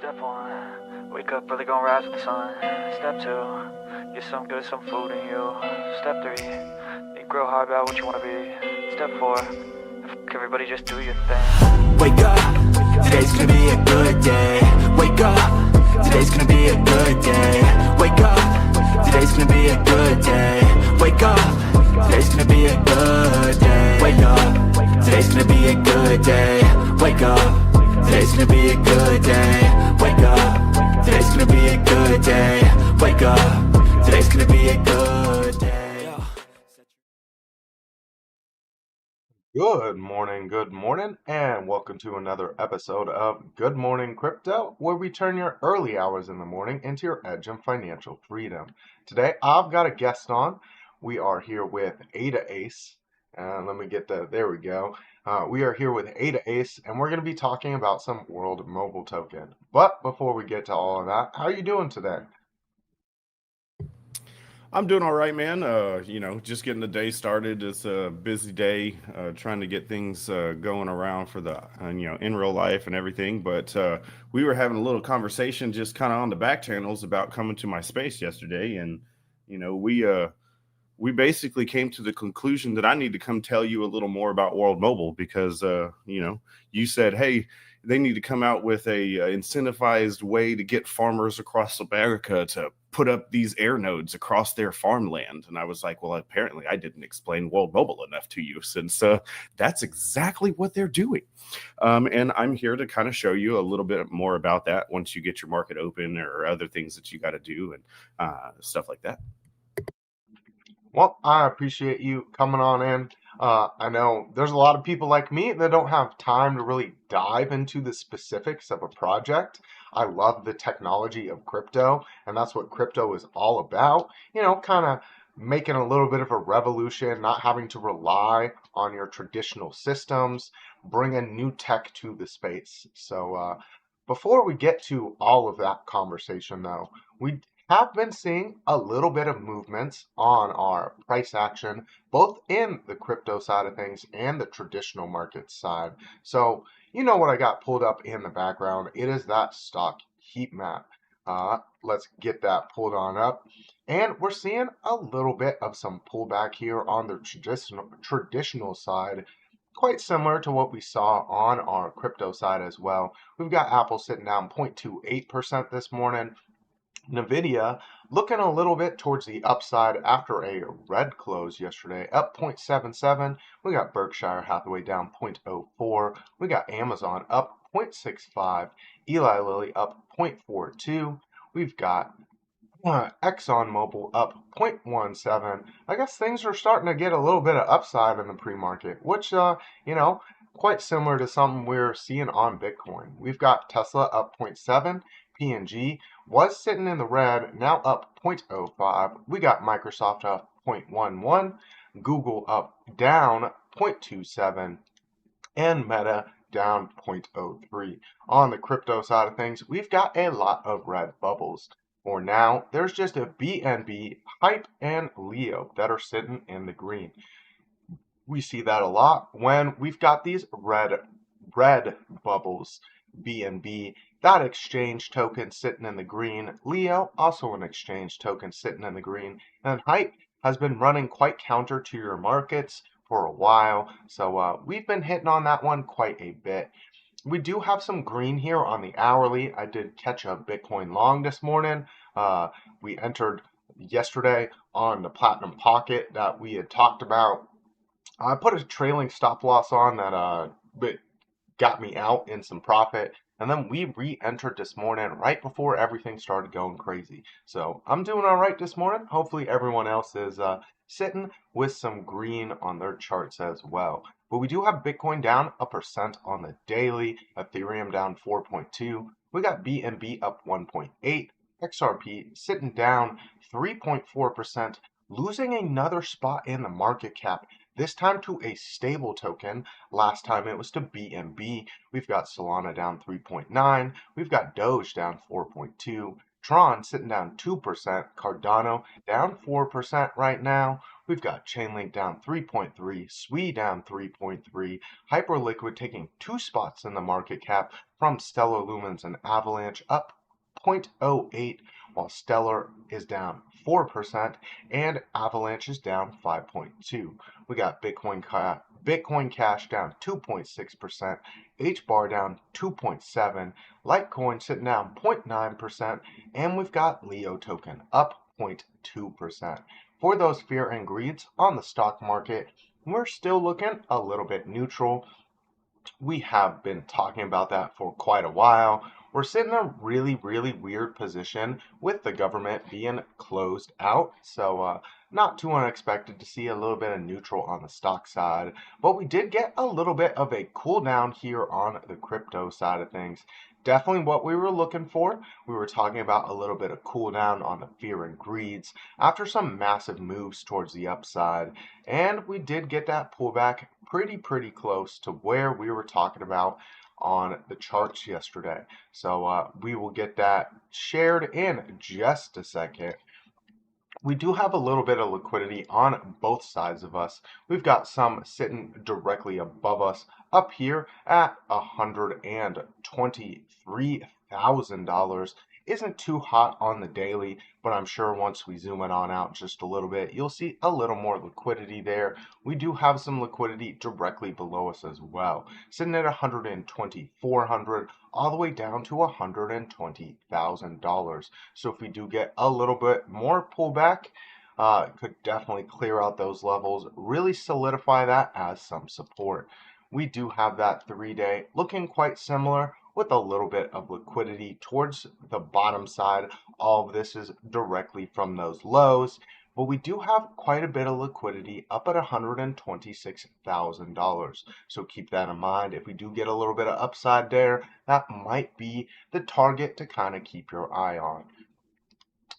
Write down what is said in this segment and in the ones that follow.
Step one, wake up early, gonna rise with the sun. Step two, get some good, some food in you. Step three, think real hard about what you wanna be. Step four, everybody just do your thing. Wake up, today's gonna be a good day. Wake up, today's gonna be a good day. Wake up, today's gonna be a good day. Wake up, today's gonna be a good day. Wake up, today's gonna be a good day. Wake up, today's gonna be a good day. Wake up, today's gonna be a good day. Wake up, today's gonna be a good day. Good morning, and welcome to another episode of Good Morning Crypto, where we turn your early hours in the morning into your edge and financial freedom. Today, I've got a guest on. We are here with Ada Ace, and let me get there we go. We are here with Ada Ace, and we're going to be talking about some World Mobile Token. But before we get to all of that, how are you doing today? I'm doing all right, man. Just getting the day started. It's a busy day, trying to get things going around for the, in real life and everything. But we were having a little conversation just kind of on the back channels about coming to my space yesterday. And, we basically came to the conclusion that I need to come tell you a little more about World Mobile because, you said, hey, they need to come out with a incentivized way to get farmers across America to put up these air nodes across their farmland. And I was like, well, apparently I didn't explain World Mobile enough to you, since that's exactly what they're doing. And I'm here to kind of show you a little bit more about that once you get your market open or other things that you got to do and stuff like that. Well, I appreciate you coming on in. I know there's a lot of people like me that don't have time to really dive into the specifics of a project. I love the technology of crypto, and that's what crypto is all about. Kind of making a little bit of a revolution, not having to rely on your traditional systems, bringing new tech to the space. So, before we get to all of that conversation, though, we have been seeing a little bit of movements on our price action, both in the crypto side of things and the traditional market side. So, you know what I got pulled up in the background? It is that stock heat map. Let's get that pulled on up. And we're seeing a little bit of some pullback here on the traditional side, quite similar to what we saw on our crypto side as well. We've got Apple sitting down 0.28% this morning. Nvidia looking a little bit towards the upside after a red close yesterday, up 0.77. We got Berkshire Hathaway down 0.04. We got Amazon up 0.65. Eli Lilly up 0.42. We've got ExxonMobil up 0.17. I guess things are starting to get a little bit of upside in the pre-market, which, quite similar to something we're seeing on Bitcoin. We've got Tesla up 0.7. P&G was sitting in the red, now up 0.05. We got Microsoft up 0.11. Google down 0.27. And Meta down 0.03. On the crypto side of things, we've got a lot of red bubbles. For now, there's just a BNB, Hype, and Leo that are sitting in the green. We see that a lot when we've got these red bubbles. BNB, that exchange token sitting in the green. Leo, also an exchange token sitting in the green. And Hype has been running quite counter to your markets for a while. So we've been hitting on that one quite a bit. We do have some green here on the hourly. I did catch a Bitcoin long this morning. We entered yesterday on the Platinum Pocket that we had talked about. I put a trailing stop loss on that got me out in some profit, and then we re-entered this morning right before everything started going crazy. So I'm doing all right this morning. Hopefully everyone else is sitting with some green on their charts as well. But we do have Bitcoin down 1% on the daily, Ethereum down 4.2. We got BNB up 1.8, XRP sitting down 3.4%, losing another spot in the market cap, this time to a stable token. Last time it was to BNB. We've got Solana down 3.9. We've got Doge down 4.2. Tron sitting down 2%. Cardano down 4% right now. We've got Chainlink down 3.3, SWE down 3.3, Hyperliquid taking 2 spots in the market cap from Stellar Lumens and Avalanche up 0.08, while Stellar is down 4% and Avalanche is down 5.2. We got Bitcoin Cash down 2.6%, HBAR down 2.7, Litecoin sitting down 0.9%, and we've got Leo token up 0.2%. For those fear and greeds on the stock market, we're still looking a little bit neutral. We have been talking about that for quite a while. We're sitting in a really weird position with the government being closed out. So not too unexpected to see a little bit of neutral on the stock side. But we did get a little bit of a cool down here on the crypto side of things. Definitely what we were looking for. We were talking about a little bit of cool down on the fear and greeds after some massive moves towards the upside. And we did get that pullback pretty close to where we were talking about on the charts yesterday. So we will get that shared in just a second. We do have a little bit of liquidity on both sides of us. We've got some sitting directly above us up here at $123,000. Isn't too hot on the daily, but I'm sure once we zoom it on out just a little bit, you'll see a little more liquidity there. We do have some liquidity directly below us as well, sitting at $124,000 all the way down to $120,000. So if we do get a little bit more pullback, could definitely clear out those levels, really solidify that as some support. We do have that 3-day looking quite similar with a little bit of liquidity towards the bottom side. All of this is directly from those lows, but we do have quite a bit of liquidity up at $126,000. So keep that in mind. If we do get a little bit of upside there, that might be the target to kind of keep your eye on.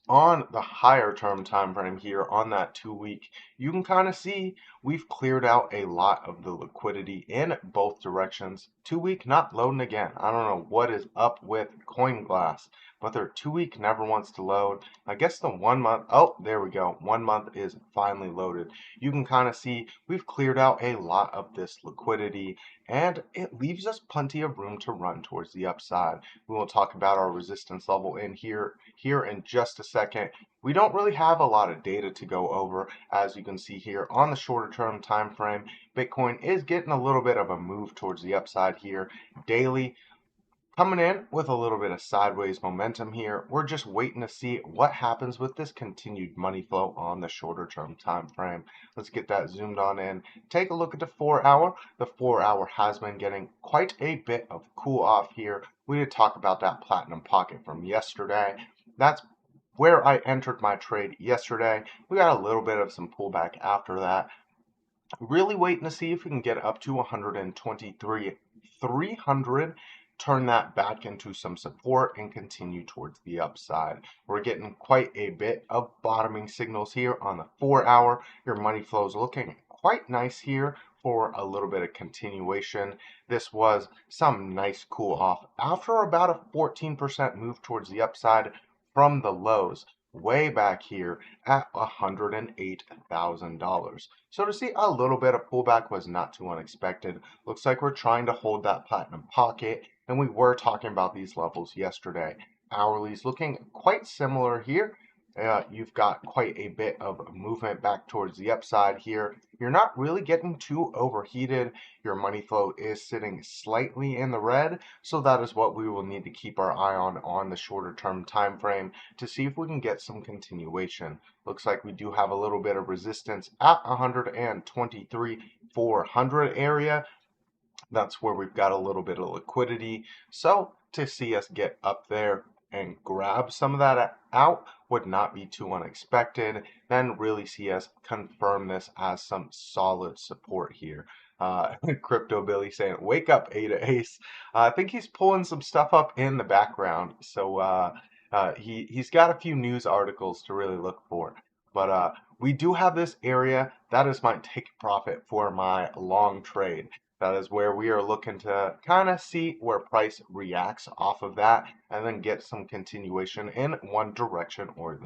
On the higher term time frame here on that 2-week, you can kind of see we've cleared out a lot of the liquidity in both directions. 2-week not loading again. I don't know what is up with CoinGlass, but their 2-week never wants to load. I guess the 1 month, oh, there we go. 1 month is finally loaded. You can kind of see we've cleared out a lot of this liquidity, and it leaves us plenty of room to run towards the upside. We will talk about our resistance level in here in just a second. We don't really have a lot of data to go over. As you can see here on the shorter term time frame, Bitcoin is getting a little bit of a move towards the upside here daily, coming in with a little bit of sideways momentum here. We're just waiting to see what happens with this continued money flow on the shorter term time frame. Let's get that zoomed on in. Take a look at the 4-hour. The 4-hour has been getting quite a bit of cool off here. We did talk about that platinum pocket from yesterday. That's where I entered my trade yesterday. We got a little bit of some pullback after that. Really waiting to see if we can get up to 123,300, turn that back into some support and continue towards the upside. We're getting quite a bit of bottoming signals here on the 4-hour. Your money flow is looking quite nice here for a little bit of continuation. This was some nice cool off after about a 14% move towards the upside from the lows way back here at $108,000. So to see a little bit of pullback was not too unexpected. Looks like we're trying to hold that platinum pocket, and we were talking about these levels yesterday. Hourly's looking quite similar here. You've got quite a bit of movement back towards the upside here. You're not really getting too overheated. Your money flow is sitting slightly in the red, so that is what we will need to keep our eye on the shorter term time frame to see if we can get some continuation. Looks like we do have a little bit of resistance at 123,400 area. That's where we've got a little bit of liquidity. So to see us get up there and grab some of that out would not be too unexpected. Then really see us confirm this as some solid support here. Crypto Billy saying, "Wake up, Ada Ace." I think he's pulling some stuff up in the background. So he's got a few news articles to really look for. But we do have this area that is my take profit for my long trade. That is where we are looking to kind of see where price reacts off of that and then get some continuation in one direction or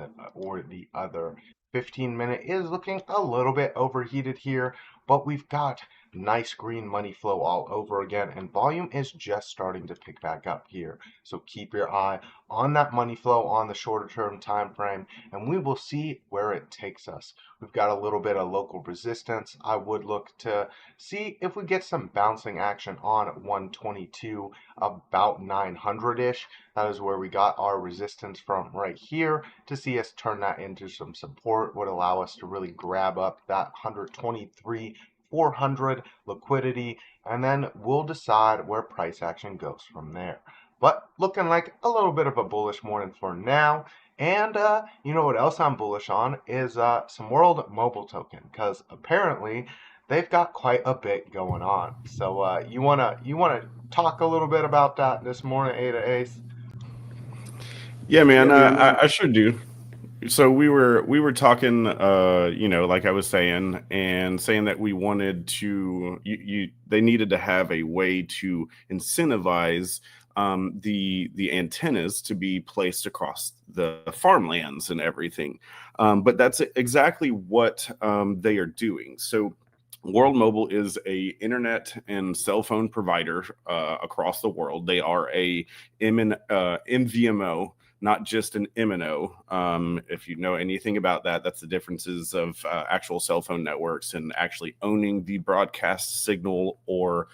the other. 15-minute is looking a little bit overheated here, but we've got nice green money flow all over again, and volume is just starting to pick back up here. So keep your eye on that money flow on the shorter term time frame, and we will see where it takes us. We've got a little bit of local resistance. I would look to see if we get some bouncing action on 122, about 900-ish. That is where we got our resistance from right here. To see us turn that into some support would allow us to really grab up that 123 400 liquidity, and then we'll decide where price action goes from there. But looking like a little bit of a bullish morning for now. And you know what else I'm bullish on is some World Mobile token, because apparently they've got quite a bit going on. So you wanna talk a little bit about that this morning, Ada Ace? Yeah, man, I sure do. So we were talking, like I was saying, and saying that we wanted to, they needed to have a way to incentivize the antennas to be placed across the farmlands and everything. But that's exactly what they are doing. So World Mobile is a internet and cell phone provider across the world. They are a MVMO, not just an MNO. If you know anything about that, that's the differences of actual cell phone networks and actually owning the broadcast signal or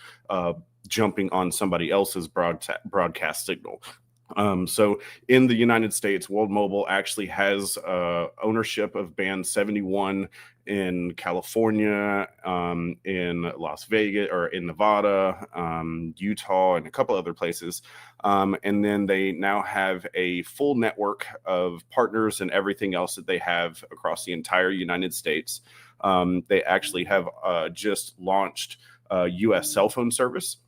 jumping on somebody else's broadcast signal. So in the United States, World Mobile actually has ownership of Band 71 in California, in Las Vegas, or in Nevada, Utah, and a couple other places. And then they now have a full network of partners and everything else that they have across the entire United States. They actually have just launched U.S. cell phone service.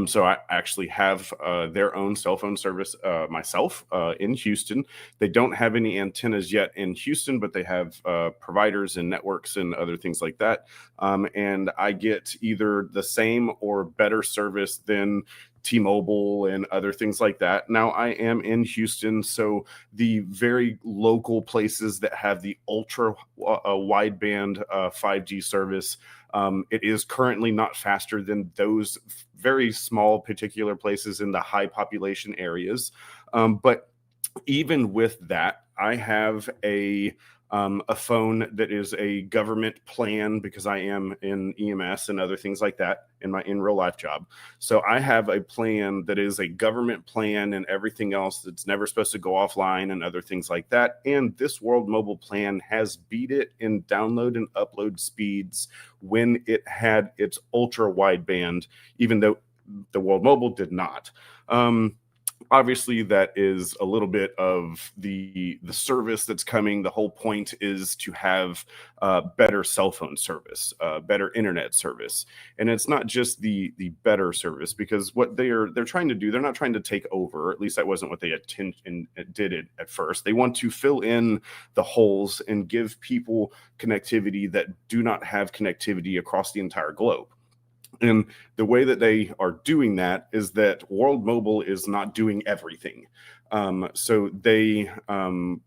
So I actually have their own cell phone service myself in Houston. They don't have any antennas yet in Houston, but they have providers and networks and other things like that. And I get either the same or better service than T-Mobile and other things like that. Now I am in Houston, so the very local places that have the ultra wideband 5G service, it is currently not faster than those very small particular places in the high population areas. But even with that, I have a phone that is a government plan because I am in EMS and other things like that in my in real life job. So I have a plan that is a government plan and everything else that's never supposed to go offline and other things like that. And this World Mobile plan has beat it in download and upload speeds when it had its ultra wideband, even though the World Mobile did not. Obviously, that is a little bit of the service that's coming. The whole point is to have better cell phone service, better internet service, and it's not just the better service, because what they're trying to do, they're not trying to take over. At least that wasn't what they did it at first. They want to fill in the holes and give people connectivity that do not have connectivity across the entire globe. And the way that they are doing that is that World Mobile is not doing everything. So they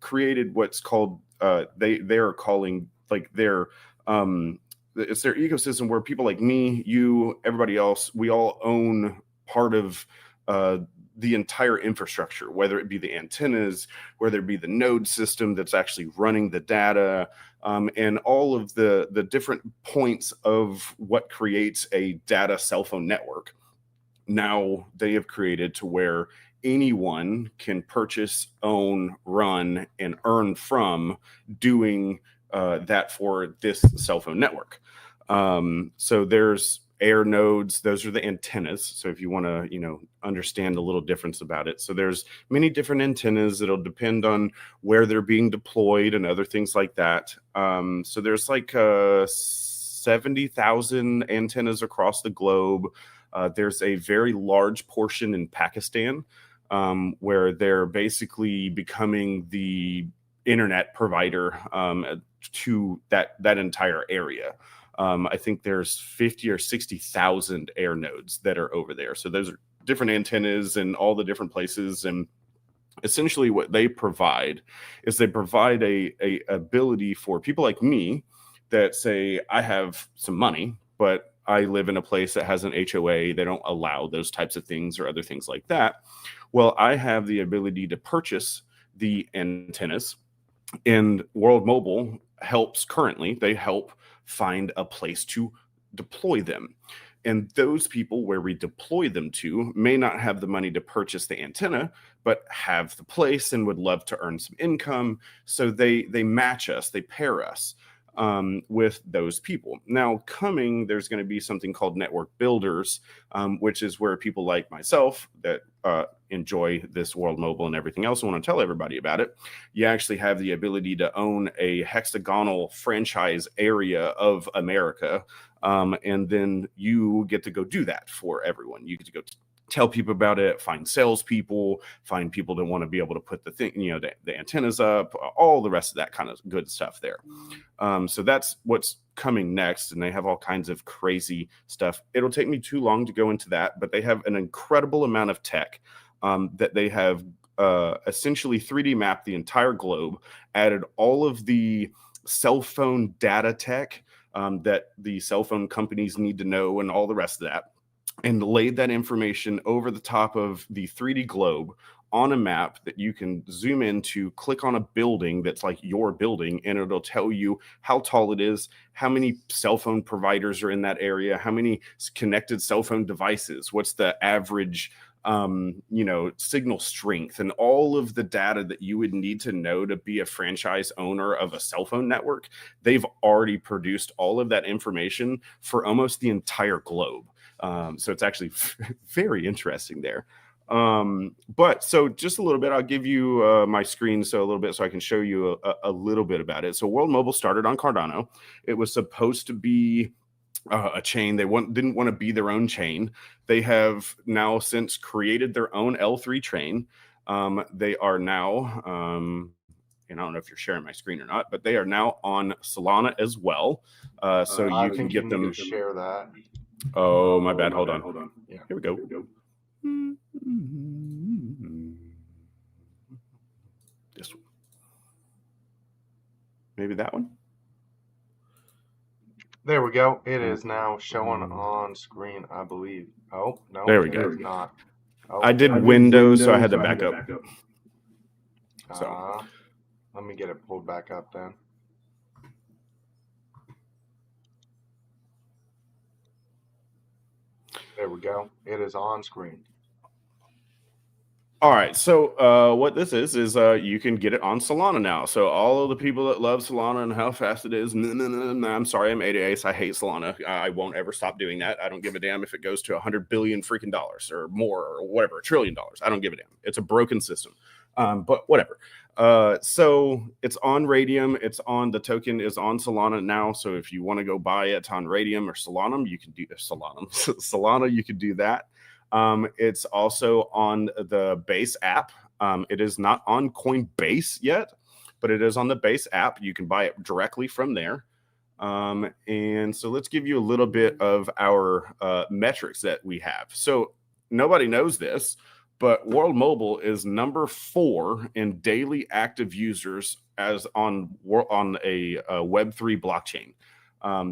created what's called, they are calling like their, it's their ecosystem where people like me, you, everybody else, we all own part of the entire infrastructure, whether it be the antennas, whether it be the node system that's actually running the data, and all of the different points of what creates a data cell phone network. Now they have created to where anyone can purchase, own, run, and earn from doing that for this cell phone network. So there's air nodes, those are the antennas. So if you want to, understand a little difference about it. So there's many different antennas. It'll depend on where they're being deployed and other things like that. So there's like 70,000 antennas across the globe. There's a very large portion in Pakistan where they're basically becoming the internet provider to that entire area. I think there's 50 or 60,000 air nodes that are over there. So those are different antennas in all the different places. And essentially what they provide is they provide a ability for people like me that say, I have some money, but I live in a place that has an HOA. They don't allow those types of things or other things like that. Well, I have the ability to purchase the antennas, and World Mobile helps currently. They help find a place to deploy them. And those people where we deploy them to may not have the money to purchase the antenna, but have the place and would love to earn some income. So they match us, they pair us with those people. Now, there's going to be something called network builders, which is where people like myself that enjoy this World Mobile and everything else, I want to tell everybody about it. You actually have the ability to own a hexagonal franchise area of America. And then you get to go do that for everyone. You get to go tell people about it, find salespeople, find people that want to be able to put the thing, the antennas up, all the rest of that kind of good stuff there. So that's what's coming next. And they have all kinds of crazy stuff. It'll take me too long to go into that, but they have an incredible amount of tech that they have essentially 3D mapped the entire globe, added all of the cell phone data tech that the cell phone companies need to know and all the rest of that, and laid that information over the top of the 3D globe on a map that you can zoom into, click on a building that's like your building, and it'll tell you how tall it is, how many cell phone providers are in that area, how many connected cell phone devices, what's the average signal strength, and all of the data that you would need to know to be a franchise owner of a cell phone network. They've already produced all of that information for almost the entire globe. So it's actually very interesting there. But so just a little bit, I'll give you my screen so I can show you a little bit about it. So World Mobile started on Cardano. It was supposed to be a chain. They didn't want to be their own chain. They have now since created their own L3 chain. They are now, and I don't know if you're sharing my screen or not, but they are now on Solana as well. So you can get them. Share that. Oh, my bad. Hold on. Yeah. Here we go. This one. Maybe that one. There we go. It is now showing on screen, I believe. Oh, no. There we go. It's not. Oh, I did Windows, so I had to back up. So let me get it pulled back up then. There we go. It is on screen. All right. So what this is you can get it on Solana now. So all of the people that love Solana and how fast it is, I'm sorry, I'm 80 Ace. I hate Solana. I won't ever stop doing that. I don't give a damn if it goes to $100 billion freaking dollars or more or whatever, $1 trillion. I don't give a damn. It's a broken system. But whatever. So it's on Radium. The token is on Solana now. So if you want to go buy it on Radium or Solana, you can do Solana. You can do that. It's also on the Base app. It is not on Coinbase yet, but it is on the Base app. You can buy it directly from there. And so let's give you a little bit of our metrics that we have. So nobody knows this, but World Mobile is number 4 in daily active users as on a Web3 blockchain.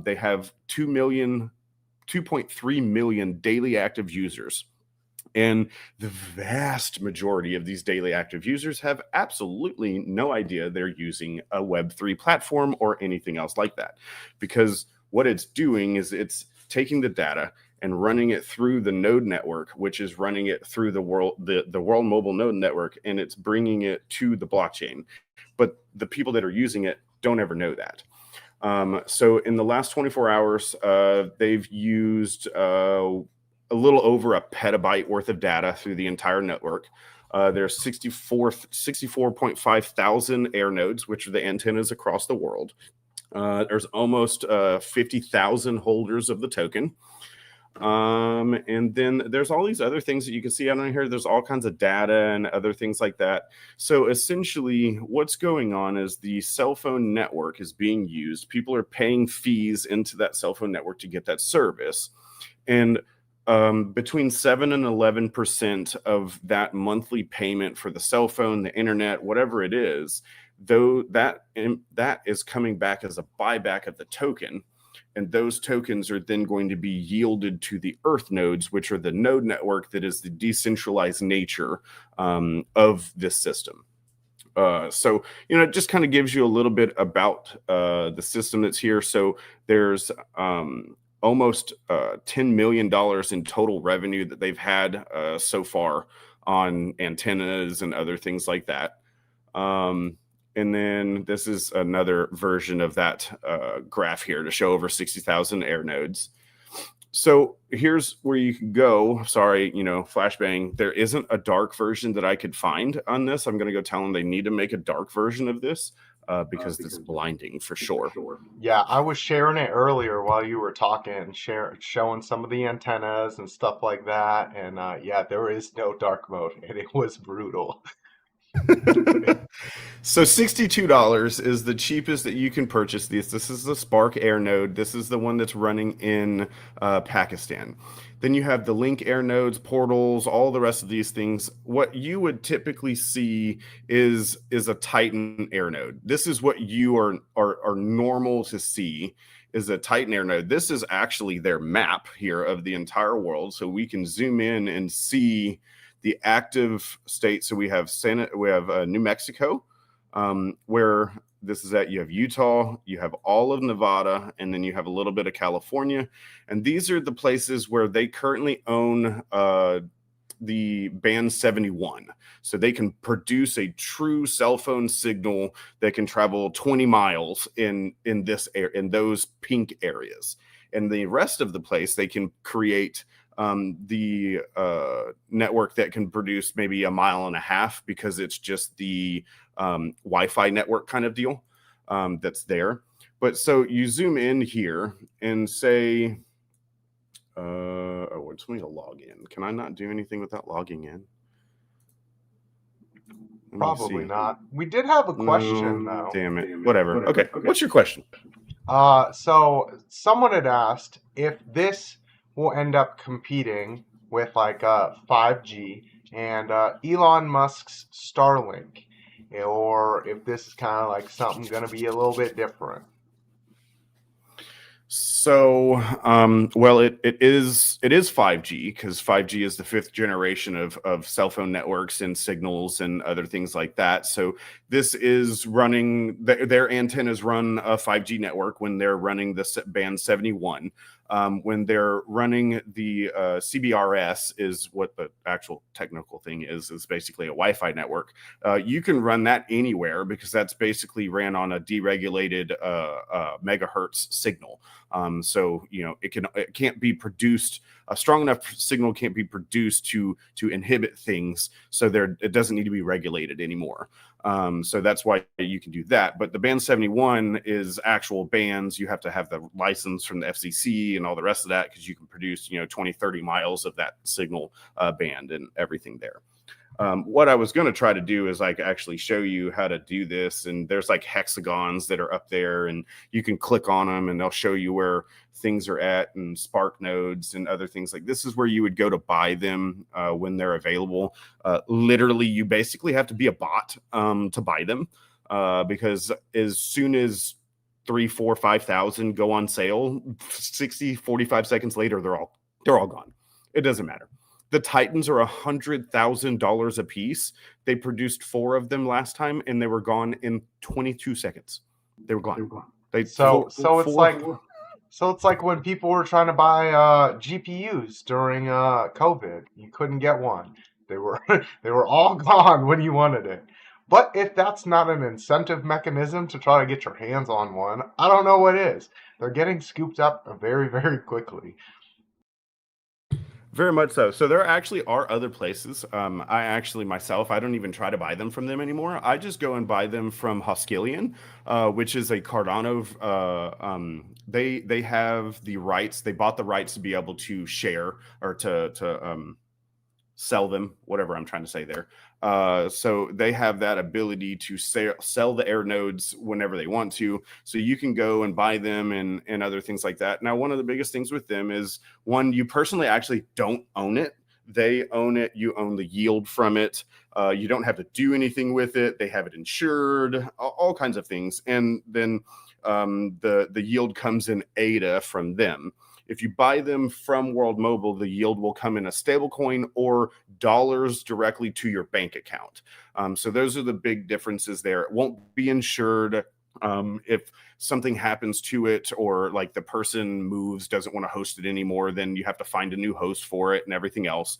They have 2.3 million daily active users. And the vast majority of these daily active users have absolutely no idea they're using a Web3 platform or anything else like that. Because what it's doing is it's taking the data and running it through the node network, which is running it through the World Mobile node network, and it's bringing it to the blockchain. But the people that are using it don't ever know that. So in the last 24 hours, they've used a little over a petabyte worth of data through the entire network. There's 64.5 thousand air nodes, which are the antennas across the world. There's almost 50,000 holders of the token. And then there's all these other things that you can see out on here. There's all kinds of data and other things like that. So essentially what's going on is the cell phone network is being used. People are paying fees into that cell phone network to get that service. And between 7 and 11% of that monthly payment for the cell phone, the internet, whatever it is, though that is coming back as a buyback of the token. And those tokens are then going to be yielded to the Earth nodes, which are the node network that is the decentralized nature of this system. So, it just kind of gives you a little bit about the system that's here. So there's almost $10 million in total revenue that they've had so far on antennas and other things like that. And then this is another version of that graph here to show over 60,000 air nodes. So here's where you can go. Sorry, flashbang. There isn't a dark version that I could find on this. I'm going to go tell them they need to make a dark version of this because it's blinding for sure. Yeah, I was sharing it earlier while you were talking, showing some of the antennas and stuff like that. And yeah, there is no dark mode, and it was brutal. So $62 is the cheapest that you can purchase these. This is the Spark Air node. This is the one that's running in Pakistan. Then you have the Link Air nodes, portals, all the rest of these things. What you would typically see is a Titan Air node. This is what you are normal to see, is a Titan Air node. This is actually their map here of the entire world, so we can zoom in and see the active states. So we have New Mexico, where this is at. You have Utah, you have all of Nevada, and then you have a little bit of California. And these are the places where they currently own the band 71. So they can produce a true cell phone signal that can travel 20 miles in those pink areas. And the rest of the place, they can create the network that can produce maybe a mile and a half, because it's just the Wi-Fi network kind of deal that's there. But so you zoom in here and say, it's me to log in. Can I not do anything without logging in? Probably not. We did have a question, though. Damn it. Whatever. Okay. What's your question? So someone had asked if this will end up competing with like 5G and Elon Musk's Starlink, or if this is kind of like something going to be a little bit different. So, well, it is 5G, because 5G is the 5th generation of cell phone networks and signals and other things like that. So this is running, their antennas run a 5G network when they're running the band 71. When they're running the CBRS, is what the actual technical thing is basically a Wi-Fi network. You can run that anywhere, because that's basically ran on a deregulated megahertz signal. So it can't be produced. A strong enough signal can't be produced to inhibit things. So it doesn't need to be regulated anymore. So that's why you can do that. But the band 71 is actual bands. You have to have the license from the FCC and all the rest of that, because you can produce 20, 30 miles of that signal band and everything there. What I was going to try to do is like actually show you how to do this. And there's like hexagons that are up there, and you can click on them and they'll show you where things are at, and Spark nodes and other things. Like this is where you would go to buy them when they're available. Literally, you basically have to be a bot to buy them, because as soon as 3, 4, 5,000 go on sale, 45 seconds later, they're all gone. It doesn't matter. The Titans are $100,000 a piece. They produced 4 of them last time, and they were gone in 22 seconds. They were gone. So it's like when people were trying to buy GPUs during COVID. You couldn't get one. They were all gone when you wanted it. But if that's not an incentive mechanism to try to get your hands on one, I don't know what is. They're getting scooped up very, very quickly. Very much so. So there actually are other places. I don't even try to buy them from them anymore. I just go and buy them from Hoskillion, which is a Cardano. They have the rights. They bought the rights to be able to share or to sell them, whatever I'm trying to say there. So they have that ability to sell the air nodes whenever they want to. So you can go and buy them and other things like that. Now, one of the biggest things with them is, one, you personally actually don't own it. They own it. You own the yield from it. You don't have to do anything with it. They have it insured, all kinds of things. And then the yield comes in ADA from them. If you buy them from World Mobile, the yield will come in a stable coin or dollars directly to your bank account. So those are the big differences there. It won't be insured. If something happens to it, or like the person moves, doesn't want to host it anymore, then you have to find a new host for it and everything else.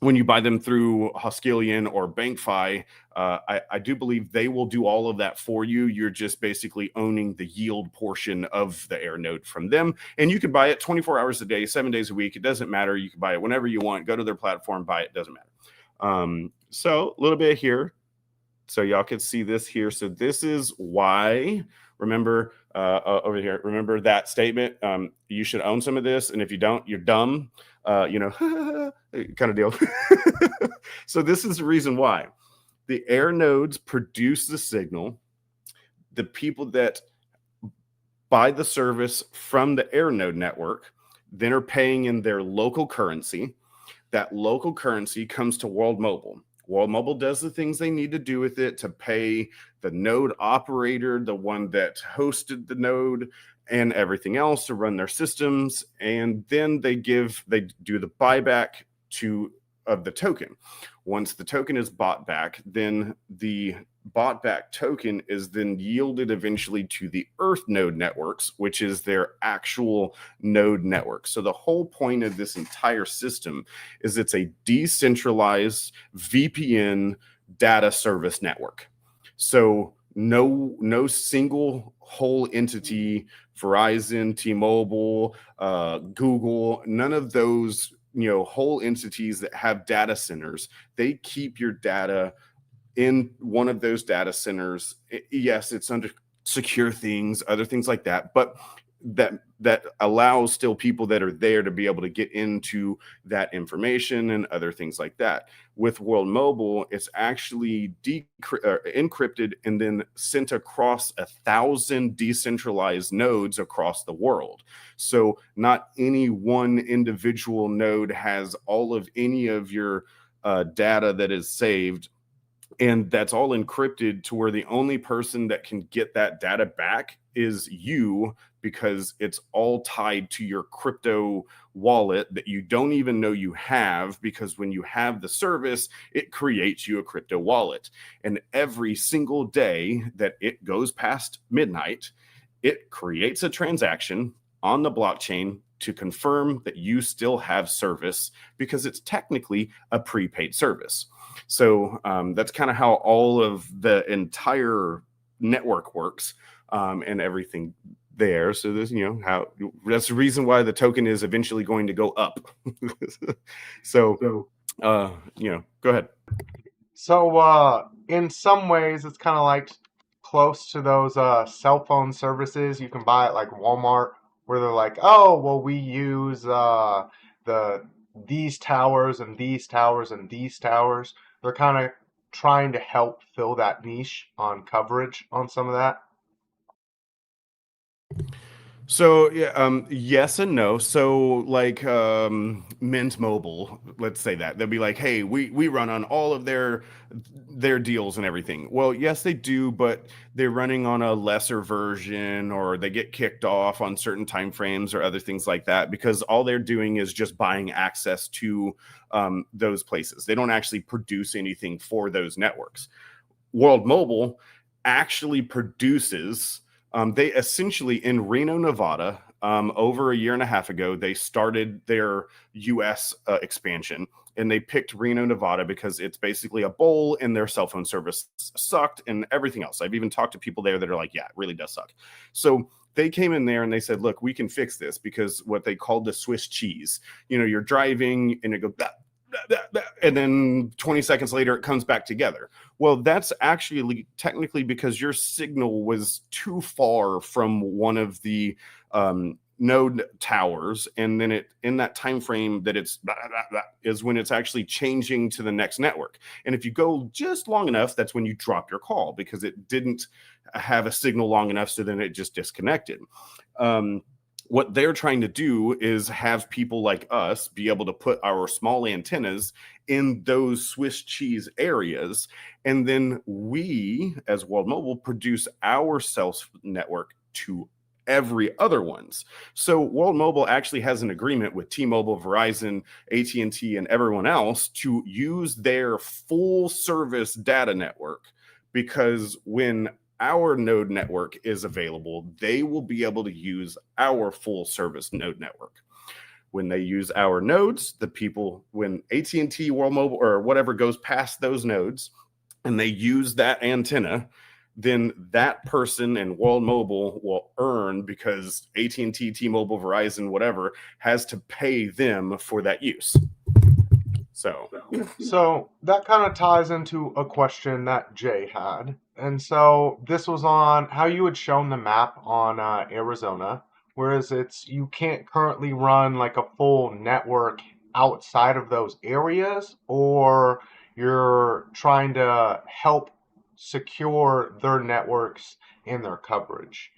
When you buy them through Hoskillian or BankFi, I do believe they will do all of that for you. You're just basically owning the yield portion of the air node from them. And you can buy it 24 hours a day, 7 days a week. It doesn't matter. You can buy it whenever you want. Go to their platform, buy it. Doesn't matter. So a little bit here. So y'all can see this here. So this is why, remember over here, remember that statement, you should own some of this. And if you don't, you're dumb, kind of deal. So this is the reason why. The air nodes produce the signal. The people that buy the service from the air node network then are paying in their local currency. That local currency comes to World Mobile. World Mobile does the things they need to do with it to pay the node operator, the one that hosted the node, and everything else to run their systems. And then they do the buyback of the token. Once the token is bought back, then the bought back token is then yielded eventually to the Earth node networks, which is their actual node network. So the whole point of this entire system is it's a decentralized VPN data service network. So no single whole entity, Verizon, T-Mobile, Google, none of those whole entities that have data centers, they keep your data in one of those data centers. Yes, it's under secure things, other things like that, but that allows still people that are there to be able to get into that information and other things like that. With World Mobile, it's actually encrypted and then sent across 1,000 decentralized nodes across the world. So not any one individual node has all of any of your data that is saved. And that's all encrypted to where the only person that can get that data back is you, because it's all tied to your crypto wallet that you don't even know you have, because when you have the service, it creates you a crypto wallet. And every single day that it goes past midnight, it creates a transaction on the blockchain to confirm that you still have service, because it's technically a prepaid service. So that's kind of how all of the entire network works, and everything there. So there's, that's the reason why the token is eventually going to go up. So go ahead. So in some ways, it's kind of like close to those cell phone services you can buy at like Walmart, where they're like, oh, well, we use these towers and these towers and these towers. They're kind of trying to help fill that niche on coverage on some of that. So yeah, yes and no. So like Mint Mobile, let's say that they'll be like, hey, we run on all of their deals and everything. Well, yes, they do, but they're running on a lesser version, or they get kicked off on certain time frames or other things like that, because all they're doing is just buying access to those places. They don't actually produce anything for those networks. World Mobile actually produces. They essentially, in Reno, Nevada, over a year and a half ago, they started their U.S. Expansion, and they picked Reno, Nevada because it's basically a bowl and their cell phone service sucked and everything else. I've even talked to people there that are like, yeah, it really does suck. So they came in there and they said, look, we can fix this, because what they called the Swiss cheese, you're driving and it goes, blah, blah, blah, and then 20 seconds later it comes back together. Well, that's actually technically because your signal was too far from one of the node towers, and then it in that time frame that it's blah, blah, blah, is when it's actually changing to the next network. And if you go just long enough, that's when you drop your call because it didn't have a signal long enough, so then it just disconnected. What they're trying to do is have people like us be able to put our small antennas in those Swiss cheese areas, and then we as World Mobile produce our cell network to every other ones. So World Mobile actually has an agreement with T-Mobile, Verizon, AT&T, and everyone else to use their full service data network, because when our node network is available, they will be able to use our full service node network. When they use our nodes, the people, when AT&T, World Mobile, or whatever goes past those nodes and they use that antenna, then that person in World Mobile will earn, because AT&T, T-Mobile, Verizon, whatever, has to pay them for that use. So that kind of ties into a question that Jay had. And so this was on how you had shown the map on Arizona, whereas you can't currently run like a full network outside of those areas, or you're trying to help secure their networks and their coverage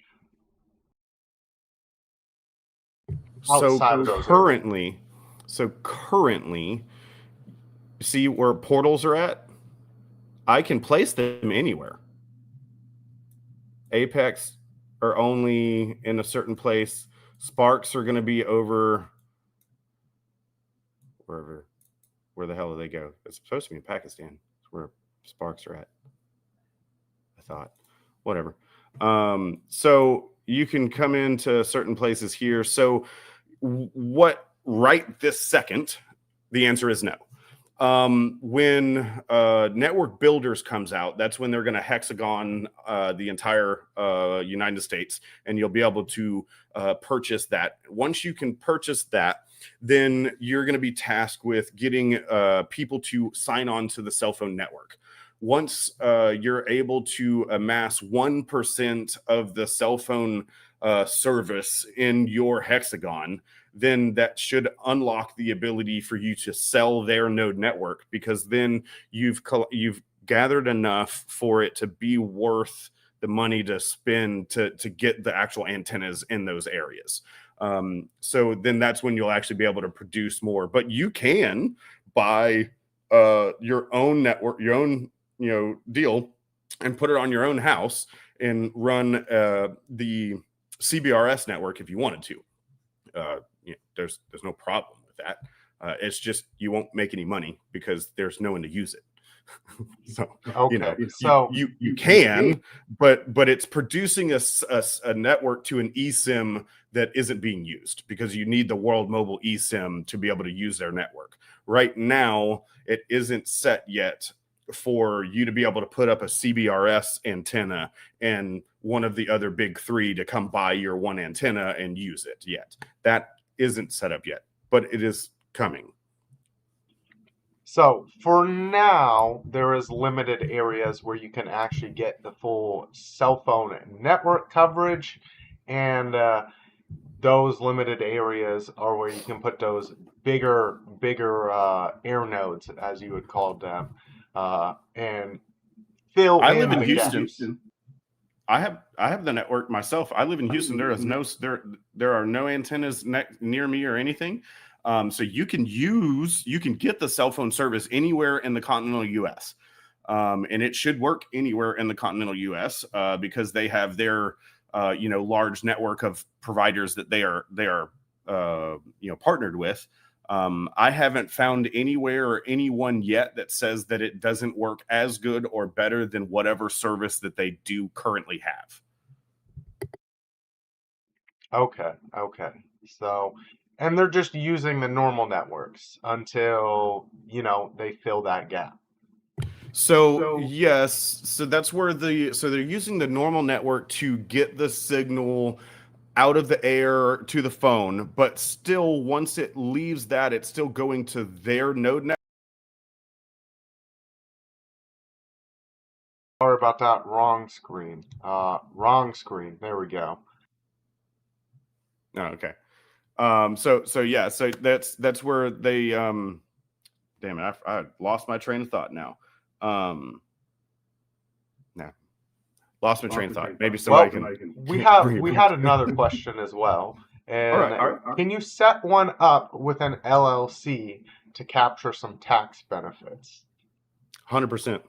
outside of those areas. Currently, see where portals are at? I can place them anywhere. Apex are only in a certain place. Sparks are going to be over wherever. Where the hell do they go? It's supposed to be in Pakistan. It's where Sparks are at, I thought. Whatever. So you can come into certain places here. So what right this second, the answer is no. When Network Builders comes out, that's when they're going to hexagon the entire United States, and you'll be able to purchase that. Once you can purchase that, then you're going to be tasked with getting people to sign on to the cell phone network. Once you're able to amass 1% of the cell phone service in your hexagon, then that should unlock the ability for you to sell their node network, because then you've gathered enough for it to be worth the money to spend to get the actual antennas in those areas. So then that's when you'll actually be able to produce more. But you can buy your own network, your own deal, and put it on your own house and run the CBRS network if you wanted to. There's no problem with that. It's just you won't make any money because there's no one to use it. So Okay. you can, but it's producing a network to an eSIM that isn't being used, because you need the World Mobile eSIM to be able to use their network. Right now, it isn't set yet for you to be able to put up a CBRS antenna and one of the other big three to come buy your one antenna and use it yet. That isn't set up yet, but it is coming. So for now, there is limited areas where you can actually get the full cell phone network coverage, and those limited areas are where you can put those bigger air nodes, as you would call them, and fill I in live in the Houston. gaps. I have the network myself. I live in Houston. There are no antennas near me or anything. So you can get the cell phone service anywhere in the continental U.S. And it should work anywhere in the continental U.S. Because they have their large network of providers that they are partnered with. I haven't found anywhere or anyone yet that says that it doesn't work as good or better than whatever service that they do currently have. Okay. So, and they're just using the normal networks until, they fill that gap. So yes, so that's where they're using the normal network to get the signal out of the air to the phone, but still once it leaves that, it's still going to their node network. Sorry about that. Wrong screen. Wrong screen. There we go. Oh, okay. So that's where they damn it, I lost my train of thought now. Nah, lost my train of thought. Maybe somebody Well, can we had another question as well. All And right. can you set one up with an LLC to capture some tax benefits? 100%.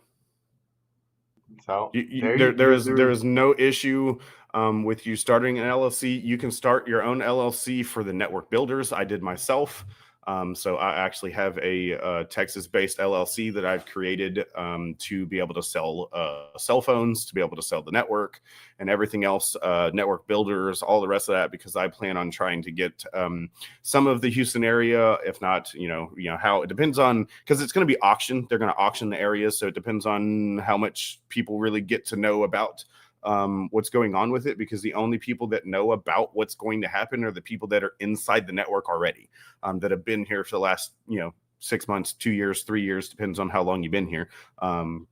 So There is no issue with you starting an LLC. You can start your own LLC for the network builders. I did myself. So I actually have a Texas-based LLC that I've created to be able to sell cell phones, to be able to sell the network and everything else, network builders, all the rest of that, because I plan on trying to get some of the Houston area, if not, how it depends on, because it's going to be auctioned. They're going to auction the areas, so it depends on how much people really get to know about what's going on with it, because the only people that know about what's going to happen are the people that are inside the network already, that have been here for the last 6 months, 2 years, 3 years, depends on how long you've been here. We've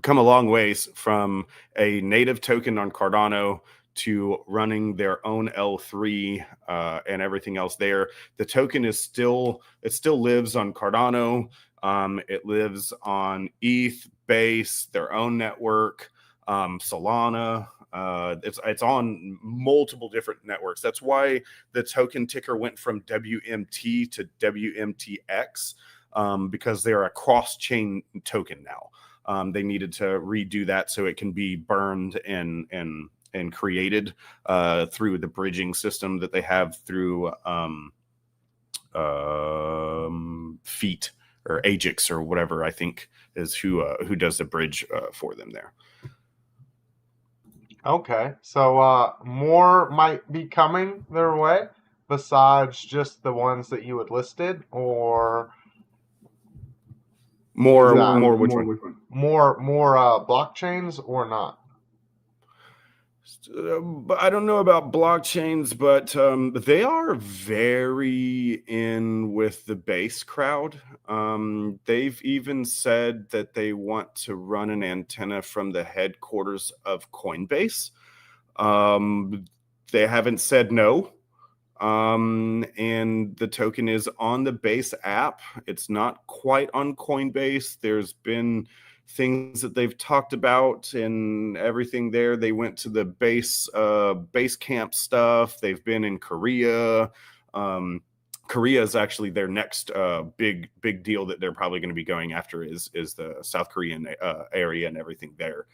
come a long ways from a native token on Cardano to running their own L3 and everything else there. The token is still lives on Cardano. It lives on ETH, Base, their own network, Solana. It's on multiple different networks. That's why the token ticker went from WMT to WMTX, because they're a cross-chain token now. They needed to redo that so it can be burned and created through the bridging system that they have through Feet or Ajax or whatever, I think is who does the bridge for them there. okay. So more might be coming their way besides just the ones that you had listed, or More which one? More blockchains or not? But I don't know about blockchains, but they are very in with the base crowd. They've even said that they want to run an antenna from the headquarters of Coinbase. They haven't said no. And the token is on the Base app. It's not quite on Coinbase. There's been things that they've talked about and everything there. They went to the base camp stuff. They've been in Korea. Korea is actually their next big deal that they're probably going to be going after is the South Korean area and everything there.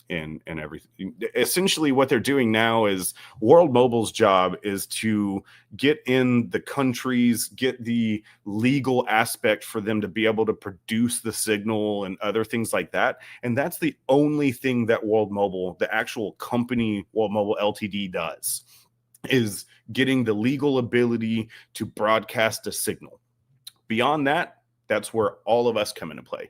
And everything. Essentially, what they're doing now is World Mobile's job is to get in the countries, get the legal aspect for them to be able to produce the signal and other things like that. And that's the only thing that World Mobile, the actual company World Mobile Ltd, does, is getting the legal ability to broadcast a signal. Beyond that, that's where all of us come into play.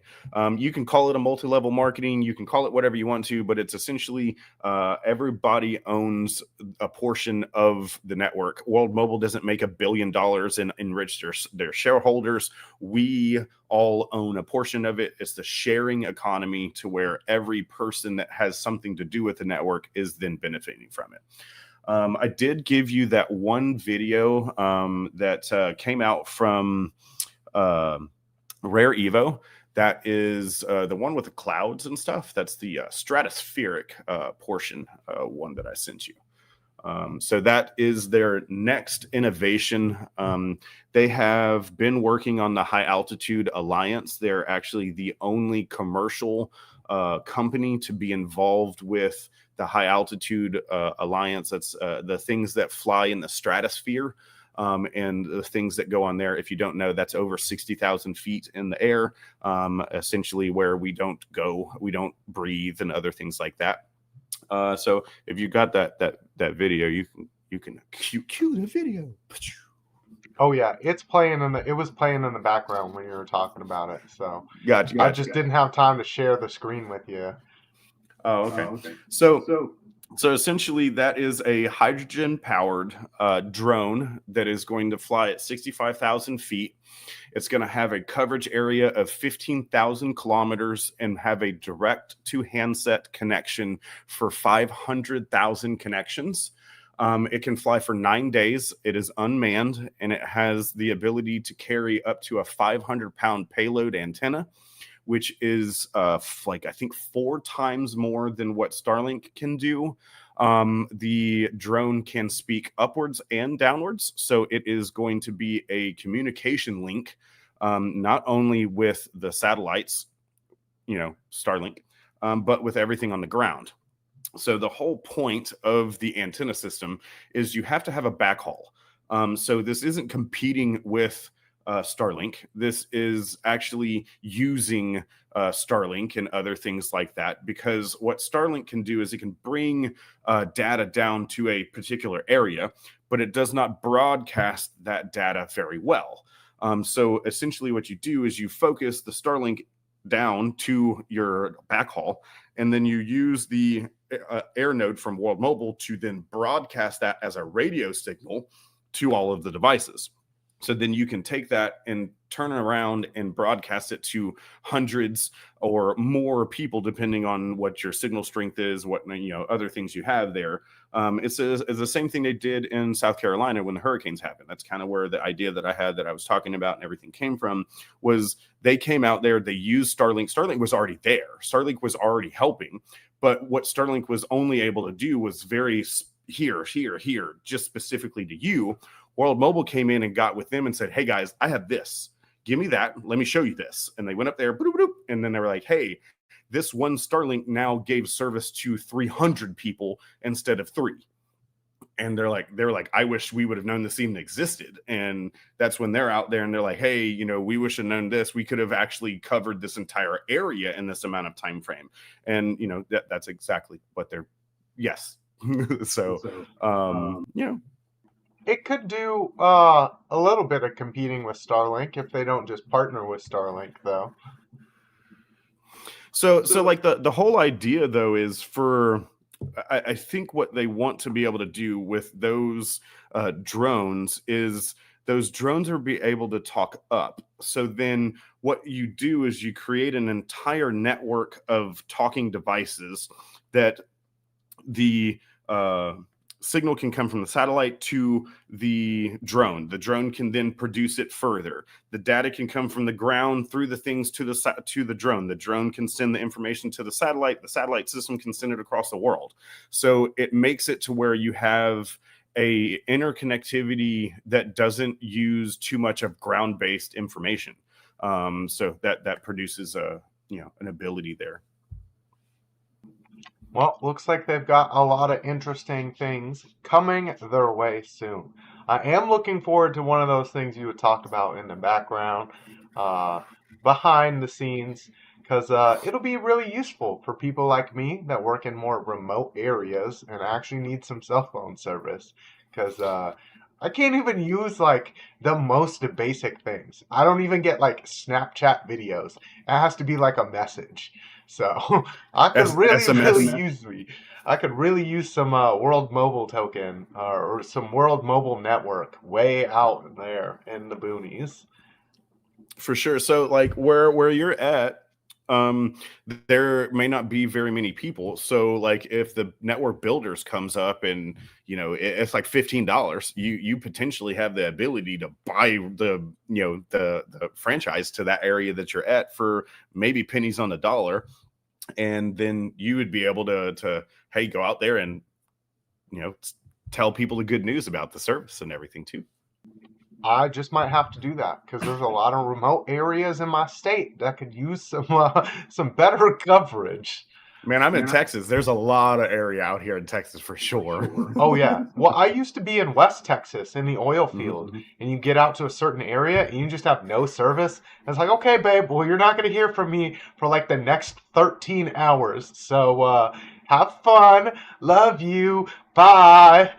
You can call it a multi-level marketing. You can call it whatever you want to, but it's essentially everybody owns a portion of the network. World Mobile doesn't make $1 billion and enrich their shareholders. We all own a portion of it. It's the sharing economy to where every person that has something to do with the network is then benefiting from it. I did give you that one video that came out from Rare Evo. That is the one with the clouds and stuff. That's the stratospheric portion one that I sent you. So that is their next innovation. They have been working on the High Altitude Alliance. They're actually the only commercial company to be involved with the High Altitude Alliance. That's the things that fly in the stratosphere. And the things that go on there, if you don't know, that's over 60,000 feet in the air, essentially where we don't go, we don't breathe and other things like that. So if you got that video, you can cue the video. Oh yeah, it was playing in the background when you were talking about it. So Gotcha. I just didn't have time to share the screen with you. Oh, okay. So essentially, that is a hydrogen-powered drone that is going to fly at 65,000 feet. It's going to have a coverage area of 15,000 kilometers and have a direct-to-handset connection for 500,000 connections. It can fly for 9 days. It is unmanned, and it has the ability to carry up to a 500-pound payload antenna, which is like I think 4 times more than what Starlink can do. The drone can speak upwards and downwards, so it is going to be a communication link, not only with the satellites, Starlink, but with everything on the ground. So the whole point of the antenna system is you have to have a backhaul. So this isn't competing with Starlink. This is actually using Starlink and other things like that, because what Starlink can do is it can bring data down to a particular area, but it does not broadcast that data very well. So essentially what you do is you focus the Starlink down to your backhaul, and then you use the air node from World Mobile to then broadcast that as a radio signal to all of the devices. So then you can take that and turn around and broadcast it to hundreds or more people, depending on what your signal strength is, what other things you have there. It's the same thing they did in South Carolina when the hurricanes happened. That's kind of where the idea that I had that I was talking about and everything came from. Was they came out there, they used Starlink. Starlink was already there. Starlink was already helping. But what Starlink was only able to do was very here, just specifically to you. World Mobile came in and got with them and said, hey guys, I have this. Give me that. Let me show you this. And they went up there, boop, boop, and then they were like, hey, this one Starlink now gave service to 300 people instead of 3. And they're like, I wish we would have known this even existed. And that's when they're out there and they're like, hey, we wish had known this. We could have actually covered this entire area in this amount of time frame. And that's exactly what they're. Yes. So it could do a little bit of competing with Starlink if they don't just partner with Starlink, though. So like the whole idea, though, is for I think what they want to be able to do with those drones is those drones are be able to talk up. So then what you do is you create an entire network of talking devices that the signal can come from the satellite to the drone. The drone can then produce it further. The data can come from the ground through the things to the drone. The drone can send the information to the satellite. The satellite system can send it across the world. So it makes it to where you have a interconnectivity that doesn't use too much of ground-based information. So that produces an ability there. Well, looks like they've got a lot of interesting things coming their way soon. I am looking forward to one of those things you had talked about in the background, behind the scenes, because it'll be really useful for people like me that work in more remote areas and actually need some cell phone service, because I can't even use like the most basic things. I don't even get like Snapchat videos. It has to be like a message. So I could really use some World Mobile token or some World Mobile network way out there in the boonies. For sure. So like where you're at, there may not be very many people. So like if the network builders comes up and it's like $15, you potentially have the ability to buy the the franchise to that area that you're at for maybe pennies on the dollar, and then you would be able to hey, go out there and tell people the good news about the service and everything too. I just might have to do that because there's a lot of remote areas in my state that could use some better coverage. Man, I'm in Texas. There's a lot of area out here in Texas for sure. Oh, yeah. Well, I used to be in West Texas in the oil field, and you get out to a certain area and you just have no service. And it's like, okay, babe, well, you're not going to hear from me for like the next 13 hours. So have fun. Love you. Bye.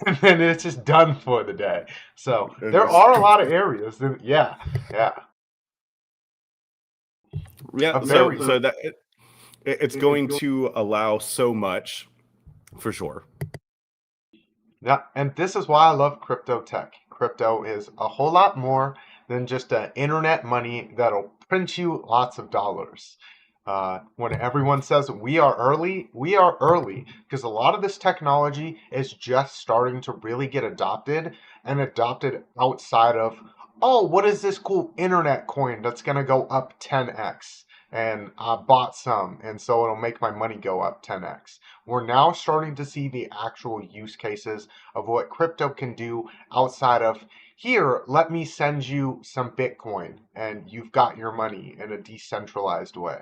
And then it's just done for the day. So there are a lot of areas. Yeah. So that it's going to allow so much, for sure. Yeah, and this is why I love crypto tech. Crypto is a whole lot more than just internet money that'll print you lots of dollars. When everyone says we are early because a lot of this technology is just starting to really get adopted and adopted outside of, oh, what is this cool internet coin that's going to go up 10x? And I bought some, and so it'll make my money go up 10x. We're now starting to see the actual use cases of what crypto can do outside of, here, let me send you some Bitcoin, and you've got your money in a decentralized way.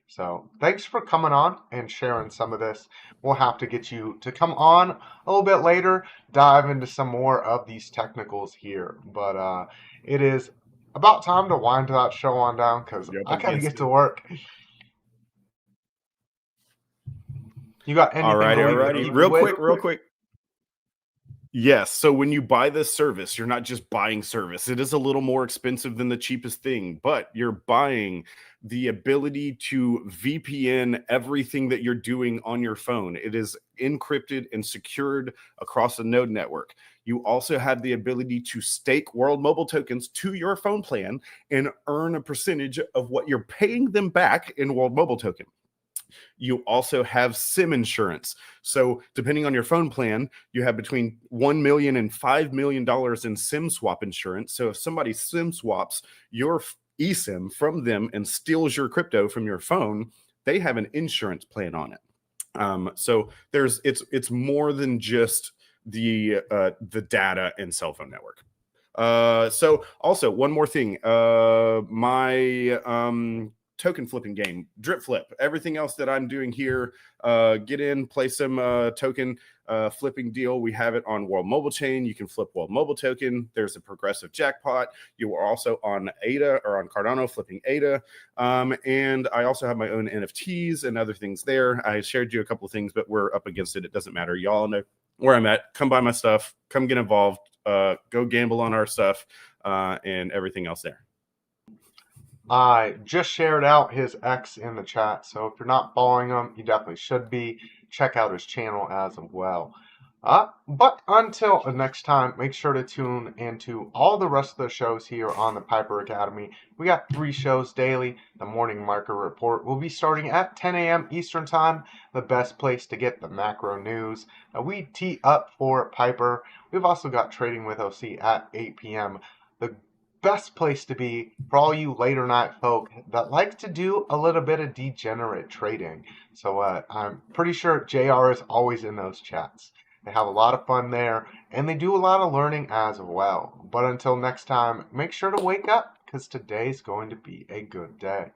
So thanks for coming on and sharing some of this. We'll have to get you to come on a little bit later, dive into some more of these technicals here. But it is about time to wind that show on down because You're up I gotta against get it. to work. You got anything to leave the Alrighty. people with? Real quick. Yes. So when you buy this service, you're not just buying service. It is a little more expensive than the cheapest thing, but you're buying the ability to VPN everything that you're doing on your phone. It is encrypted and secured across a node network. You also have the ability to stake World Mobile tokens to your phone plan and earn a percentage of what you're paying them back in World Mobile token. You also have SIM insurance. So depending on your phone plan, you have between $1 million and $5 million in SIM swap insurance. So if somebody SIM swaps your eSIM from them and steals your crypto from your phone, they have an insurance plan on it. So it's more than just the data and cell phone network. So also one more thing, my token flipping game, Drip Flip, everything else that I'm doing here, get in, play some token flipping deal. We have it on World Mobile Chain. You can flip World Mobile token. There's a progressive jackpot. You are also on ADA or on Cardano flipping ADA. And I also have my own NFTs and other things there. I shared you a couple of things, but we're up against it. It doesn't matter. Y'all know where I'm at. Come buy my stuff. Come get involved. Go gamble on our stuff and everything else there. I just shared out his X in the chat, so if you're not following him, you definitely should be. Check out his channel as well. But until next time, make sure to tune into all the rest of the shows here on the Piper Academy. We got 3 shows daily. The Morning Market Report will be starting at 10 a.m. Eastern Time, the best place to get the macro news. We tee up for Piper. We've also got Trading with OC at 8 p.m. The best place to be for all you later night folk that like to do a little bit of degenerate trading. So I'm pretty sure JR is always in those chats. They have a lot of fun there, and they do a lot of learning as well. But until next time, make sure to wake up, because today's going to be a good day.